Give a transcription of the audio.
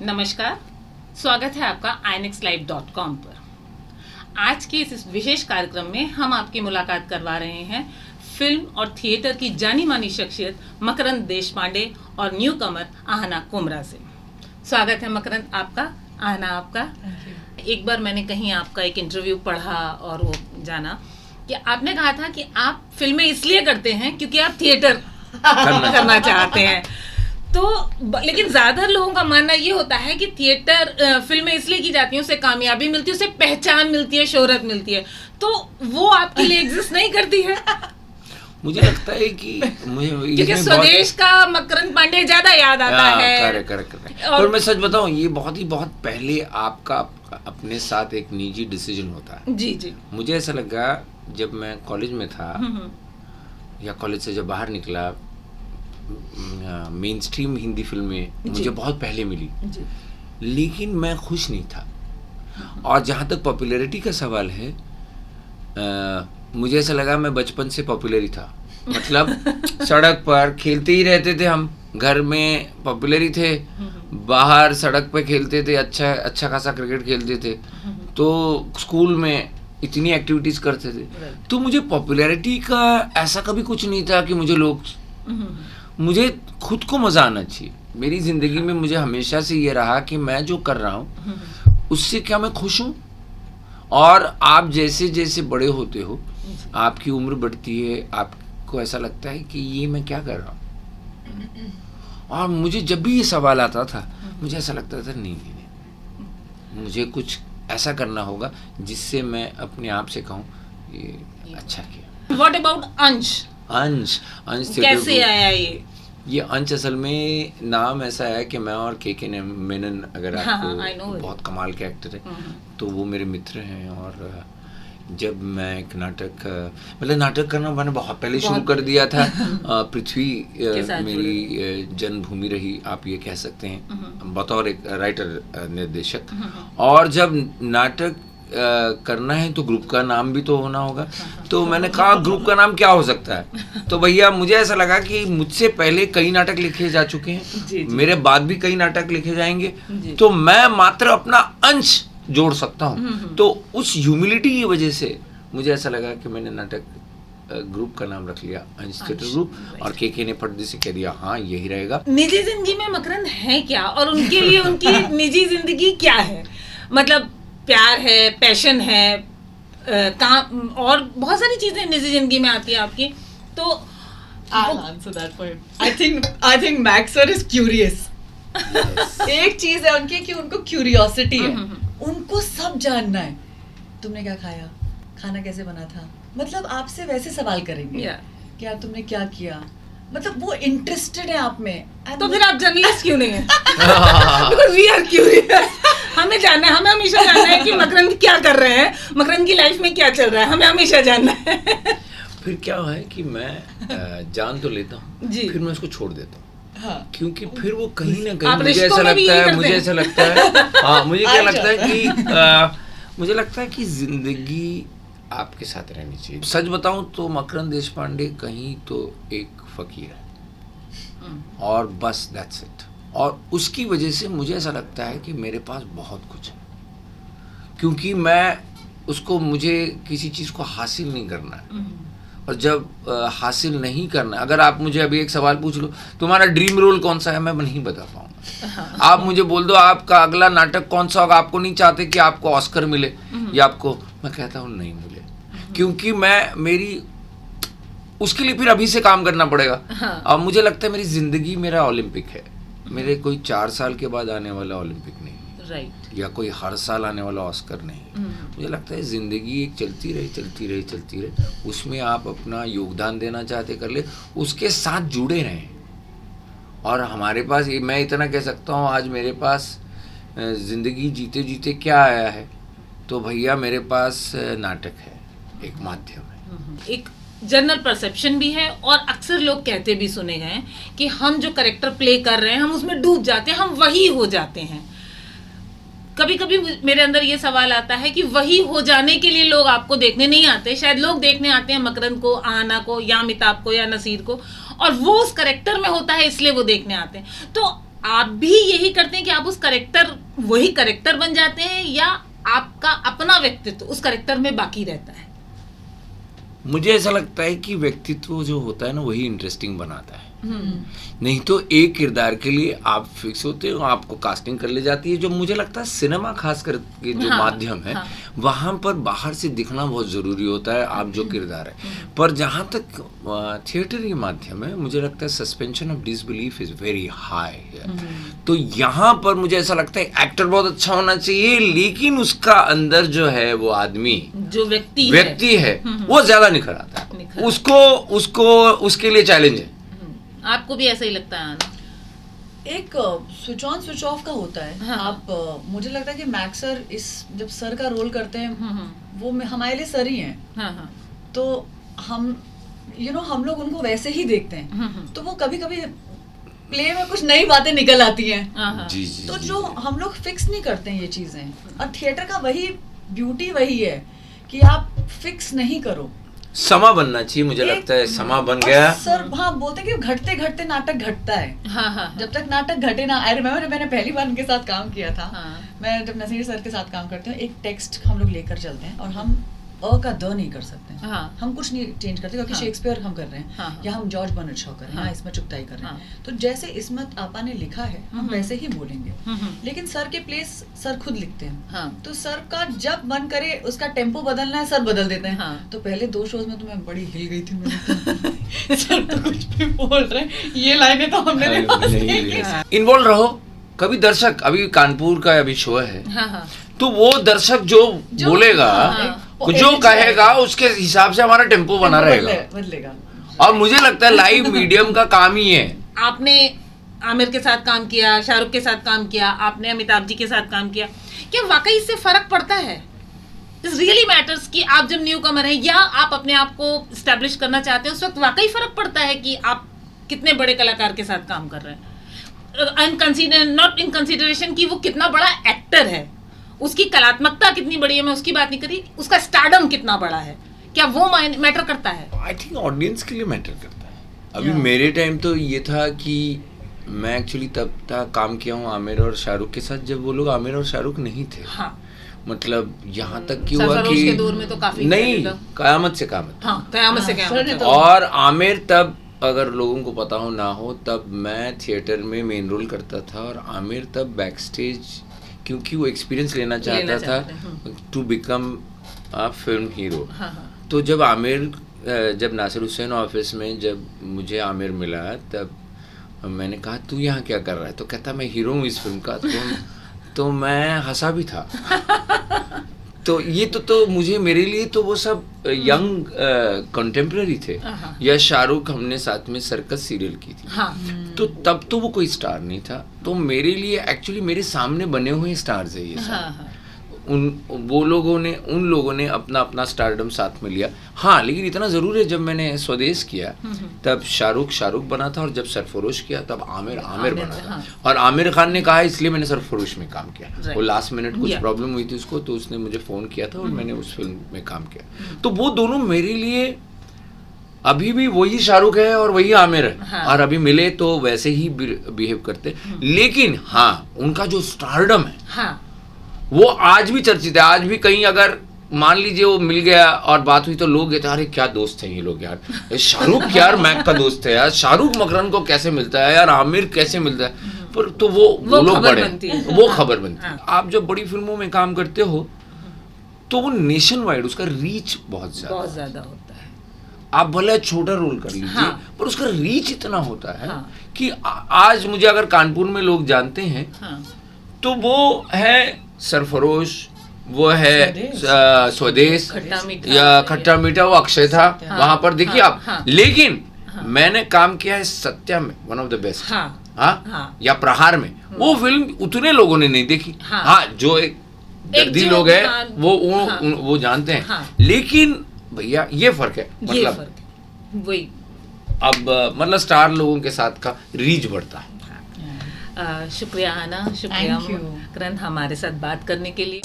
नमस्कार, स्वागत है आपका inexlive.com पर। आज के इस विशेष कार्यक्रम में हम आपकी मुलाकात करवा रहे हैं फिल्म और थिएटर की जानी मानी शख्सियत मकरंद देशपांडे और न्यू कमर आहना कुमरा से। स्वागत है मकरंद आपका, आहना आपका। एक बार मैंने कहीं आपका एक इंटरव्यू पढ़ा और वो जाना कि आपने कहा था कि आप फिल्में इसलिए करते हैं क्योंकि आप थिएटर करना चाहते हैं। तो लेकिन ज्यादातर लोगों का मानना ये होता है कि थिएटर फिल्में इसलिए की जाती हैं, उससे कामयाबी मिलती है, उससे पहचान मिलती है, शोहरत मिलती है। तो वो आपके लिए एग्जिस्ट नहीं करती है? मुझे लगता है कि मुझे क्योंकि स्वदेश का मकरंद पांडे ज्यादा याद आता है। करेक्ट। और मैं सच बताऊं, ये बहुत पहले आपका अपने साथ एक निजी डिसीजन होता है। जी। मुझे ऐसा लगा जब मैं कॉलेज में था या कॉलेज से जब बाहर निकला, मेन स्ट्रीम हिंदी फिल्में मुझे बहुत पहले मिली, लेकिन मैं खुश नहीं था। और जहाँ तक पॉपुलैरिटी का सवाल है, मुझे ऐसा लगा मैं बचपन से पॉपुलर ही था। मतलब सड़क पर खेलते ही रहते थे, हम घर में पॉपुलर ही थे, बाहर सड़क पे खेलते थे, अच्छा खासा क्रिकेट खेलते थे, तो स्कूल में इतनी एक्टिविटीज करते थे। तो मुझे पॉपुलैरिटी का ऐसा कभी कुछ नहीं था कि मुझे खुद को मजा आना चाहिए। मेरी जिंदगी में मुझे हमेशा से ये रहा कि मैं जो कर रहा हूँ उससे क्या मैं खुश हूँ। और आप जैसे जैसे बड़े होते हो, आपकी उम्र बढ़ती है, आपको ऐसा लगता है कि ये मैं क्या कर रहा हूँ। और मुझे जब भी ये सवाल आता था, मुझे ऐसा लगता था नहीं, मुझे कुछ ऐसा करना होगा जिससे मैं अपने आप से कहूँ ये अच्छा किया। What about अंश कैसे आया ये अंश असल में नाम ऐसा है कि मैं और के मेनन, अगर आपको बहुत कमाल के एक्टर है, तो वो मेरे मित्र हैं। और जब मैं एक नाटक करना मैंने बहुत पहले शुरू कर दिया था। पृथ्वी मेरी जन्मभूमि रही, आप ये कह सकते हैं, बतौर एक राइटर निर्देशक। और जब नाटक करना है तो ग्रुप का नाम भी तो होना होगा। तो मैंने कहा ग्रुप का नाम क्या हो सकता है। तो भैया मुझे ऐसा लगा कि मुझसे पहले कई नाटक लिखे जा चुके हैं, मेरे बाद भी कई नाटक लिखे जाएंगे, तो मैं मात्र अपना अंश जोड़ सकता हूँ। तो उस ह्यूमिलिटी की वजह से मुझे ऐसा लगा कि मैंने नाटक ग्रुप का नाम रख लिया अंश थिएटर ग्रुप। और के ने पर्दे से कह दिया हाँ यही रहेगा। निजी जिंदगी में मकरंद है क्या, और उनके लिए उनकी निजी जिंदगी क्या है? मतलब प्यार है, पैशन है, काम और बहुत सारी चीजें निजी जिंदगी में आती है आपकी। तो I'll answer that for him. I think Max sir is curious. एक चीज है उनकी कि उनको क्यूरियोसिटी है, उनको सब जानना है। तुमने क्या खाया, खाना कैसे बना था, मतलब आपसे वैसे सवाल करेंगे कि यार तुमने क्या किया, मतलब वो इंटरेस्टेड है आप में। तो फिर आप जर्नलिस्ट क्यों नहीं है? Because we are curious. हमें जानना है, हमें हमेशा जानना है कि मकरंद क्या कर रहे हैं, मकरंद की लाइफ में क्या चल रहा है, हमें हमेशा जानना है। फिर क्या है कि मैं जान तो लेता हूँ, फिर मैं उसको छोड़ देता हूँ। हाँ। क्योंकि फिर वो कहीं ना कहीं मुझे ऐसा लगता है हाँ, मुझे क्या लगता है कि मुझे लगता है कि जिंदगी आपके साथ रहनी चाहिए। सच बताऊं तो मकरंद देशपांडे कहीं तो एक फकीर है, और बस दैट्स इट। और उसकी वजह से मुझे ऐसा लगता है कि मेरे पास बहुत कुछ है, क्योंकि मुझे किसी चीज़ को हासिल नहीं करना है। और जब हासिल नहीं करना, अगर आप मुझे अभी एक सवाल पूछ लो तुम्हारा ड्रीम रोल कौन सा है, मैं नहीं बता पाऊंगा। आप मुझे बोल दो आपका अगला नाटक कौन सा होगा, आपको नहीं चाहते कि आपको ऑस्कर मिले या आपको, मैं कहता हूँ नहीं मिले, क्योंकि मेरी उसके लिए फिर अभी से काम करना पड़ेगा। अब मुझे लगता है मेरी जिंदगी मेरा ओलंपिक है, मेरे कोई 4 साल के बाद आने वाला ओलंपिक नहीं, या कोई हर साल आने वाला ऑस्कर नहीं। मुझे लगता है जिंदगी एक चलती रहे, उसमें आप अपना योगदान देना चाहते कर ले, उसके साथ जुड़े रहें। और हमारे पास मैं इतना कह सकता हूँ, आज मेरे पास जिंदगी जीते जीते क्या आया है, तो भैया मेरे पास नाटक है, एक माध्यम है। एक जनरल परसेप्शन भी है, और अक्सर लोग कहते भी सुने गए कि हम जो कैरेक्टर प्ले कर रहे हैं हम उसमें डूब जाते हैं, हम वही हो जाते हैं। कभी कभी मेरे अंदर ये सवाल आता है कि वही हो जाने के लिए लोग आपको देखने नहीं आते, शायद लोग देखने आते हैं मकरंद को, आहना को, या अमिताभ को, या नसीर को, और वो उस कैरेक्टर में होता है इसलिए वो देखने आते हैं। तो आप भी यही करते हैं कि आप उस वही करेक्टर बन जाते हैं, या आपका अपना व्यक्तित्व उस करेक्टर में बाकी रहता है? मुझे ऐसा लगता है कि व्यक्तित्व जो होता है ना वही इंटरेस्टिंग बनाता है। नहीं तो एक किरदार के लिए आप फिक्स होते हो, आपको कास्टिंग कर ले जाती है। जो मुझे लगता है सिनेमा खास करके जो माध्यम है, वहां पर बाहर से दिखना बहुत जरूरी होता है आप जो किरदार है। पर जहां तक थिएटर के माध्यम है, मुझे लगता है suspension of disbelief is very high. तो यहाँ पर मुझे ऐसा लगता है एक्टर बहुत अच्छा होना चाहिए, लेकिन उसका अंदर जो है वो आदमी जो व्यक्ति है वो ज्यादा निखर आता है। उसके लिए चैलेंज है। आपको भी ऐसा ही लगता है? एक स्विच ऑन स्विच ऑफ का होता है। हाँ। आप मुझे लगता है कि मैक्स सर जब सर का रोल करते हैं, वो हमारे लिए सर ही हैं। हाँ। तो हम हम लोग उनको वैसे ही देखते हैं। तो वो कभी कभी प्ले में कुछ नई बातें निकल आती हैं। जी, तो जो हम लोग फिक्स नहीं करते हैं ये चीजें, और थिएटर का वही ब्यूटी वही है कि आप फिक्स नहीं करो। समा बनना चाहिए, मुझे लगता है समा बन गया। सर हाँ बोलते हैं कि घटते घटते नाटक घटता है। हाँ। जब तक नाटक घटे ना। आई रिमेम्बर जब मैंने पहली बार उनके साथ काम किया था। हाँ। मैं जब नसीर सर के साथ काम करती हूँ, एक टेक्स्ट हम लोग लेकर चलते हैं और हम अ का द नहीं कर सकते हैं। हाँ। हम कुछ नहीं चेंज करते क्योंकि शेक्सपियर हम कर रहे हैं। हाँ। या हम जॉर्ज बर्नार्ड शॉ कर रहे हैं। हाँ। इसमें चुगताई कर रहे हैं। हाँ। तो जैसे इस्मत आपा ने लिखा है हम वैसे ही बोलेंगे। लेकिन सर के प्लेस सर खुद लिखते हैं। हाँ। तो सर का जब मन करे उसका टेम्पो बदलना है, सर बदल देते हैं। हाँ। तो पहले 2 शोज में तो मैं बड़ी हिल गई थी। सर तो कुछ भी बोल रहे हैं, ये लाइनें तो हमने नहीं। इन्वॉल्व रहो। कभी दर्शक, अभी कानपुर का अभी शो है, हाँ। तो वो दर्शक जो बोलेगा, जो कहेगा, उसके हिसाब से हमारा टेम्पो बना रहेगा, बदलेगा। और मुझे लगता है लाइव मीडियम का काम ही है। आपने आमिर के साथ काम किया, शाहरुख के साथ काम किया, आपने अमिताभ जी के साथ काम किया, क्या वाकई इससे फर्क पड़ता है? इट रियली मैटर्स कि आप जब न्यू कमर है या आप अपने आप को स्टैब्लिश करना चाहते हैं, उस वक्त वाकई फर्क पड़ता है कि आप कितने बड़े कलाकार के साथ काम कर रहे हैं? नॉट इन कंसिडरेशन कि वो कितना बड़ा एक्टर है, उसकी कलात्मकता कितनी बड़ी है, मैं उसकी बात नहीं करी, उसका स्टारडम कितना बड़ा है, क्या वो मैटर करता है? आई थिंक ऑडियंस के लिए मैटर करता है। अभी मेरे टाइम तो ये था कि मैं एक्चुअली तब तक काम किया हूँ आमिर और शाहरुख के साथ, जब वो लोग आमिर और शाहरुख नहीं थे। हाँ। मतलब यहाँ तक कि हुआ कि के दौर में तो काफी नहीं, कयामत से कामत। हाँ, कयामत से कयामत। और आमिर तब, अगर लोगों को पता हो ना हो, तब मैं थिएटर में मेन रोल करता था और आमिर तब बैक स्टेज, क्योंकि वो एक्सपीरियंस लेना चाहता था to become a film hero. तो जब जब नासिर हुसैन ऑफिस में जब मुझे आमिर मिला, तब मैंने कहा तू यहाँ क्या कर रहा है? तो कहता मैं हीरो हूँ इस फिल्म का। तो मैं हंसा भी था। तो ये तो मुझे, मेरे लिए तो वो सब यंग कंटेम्प्रेरी थे। या शाहरुख, हमने साथ में सर्कस सीरियल की थी। हाँ। तो तब तो वो कोई स्टार नहीं था। तो मेरे लिए एक्चुअली मेरे सामने बने हुए स्टार्स है ये सब। उन लोगों ने अपना अपना स्टारडम साथ में लिया। हाँ, लेकिन इतना जरूर है, जब मैंने स्वदेश किया तब शाहरुख बना था, और जब सरफरोश किया तब आमिर बना था। और आमिर खान ने कहा इसलिए मैंने सरफरोश में काम किया। वो लास्ट मिनट कुछ प्रॉब्लम हुई थी उसको, तो उसने मुझे फोन किया था और मैंने उस फिल्म में काम किया। तो वो दोनों मेरे लिए अभी भी वही शाहरुख है और वही आमिर है। और अभी मिले तो वैसे ही बिहेव करते। लेकिन हाँ, उनका जो स्टारडम है वो आज भी चर्चित है। आज भी कहीं अगर मान लीजिए वो मिल गया और बात हुई तो लोग कहते हैं अरे क्या दोस्त हैं ये लोग यार, शाहरुख यार मैक का दोस्त है यार, शाहरुख मकरन को कैसे मिलता है यार, आमिर कैसे मिलता है। पर तो वो लोग बड़े, वो खबर बनती है। आप जब बड़ी फिल्मों में काम करते हो तो वो नेशन वाइड उसका रीच बहुत ज्यादा होता है। आप भले छोटा रोल कर लीजिए, पर उसका रीच इतना होता है कि आज मुझे अगर कानपुर में लोग जानते हैं तो वो है सरफरोश, वो है स्वदेश, या खट्टा मीठा वो अक्षय था वहां पर, देखिए आप। लेकिन मैंने काम किया है सत्या में, वन ऑफ द बेस्ट, या प्रहार में। वो फिल्म उतने लोगों ने नहीं देखी। हाँ, जो एक दर्दी लोग हैं वो जानते हैं। लेकिन भैया ये फर्क है, मतलब वही अब मतलब स्टार लोगों के साथ का रीच बढ़ता है। शुक्रिया आना, शुक्रिया करण हमारे साथ बात करने के लिए।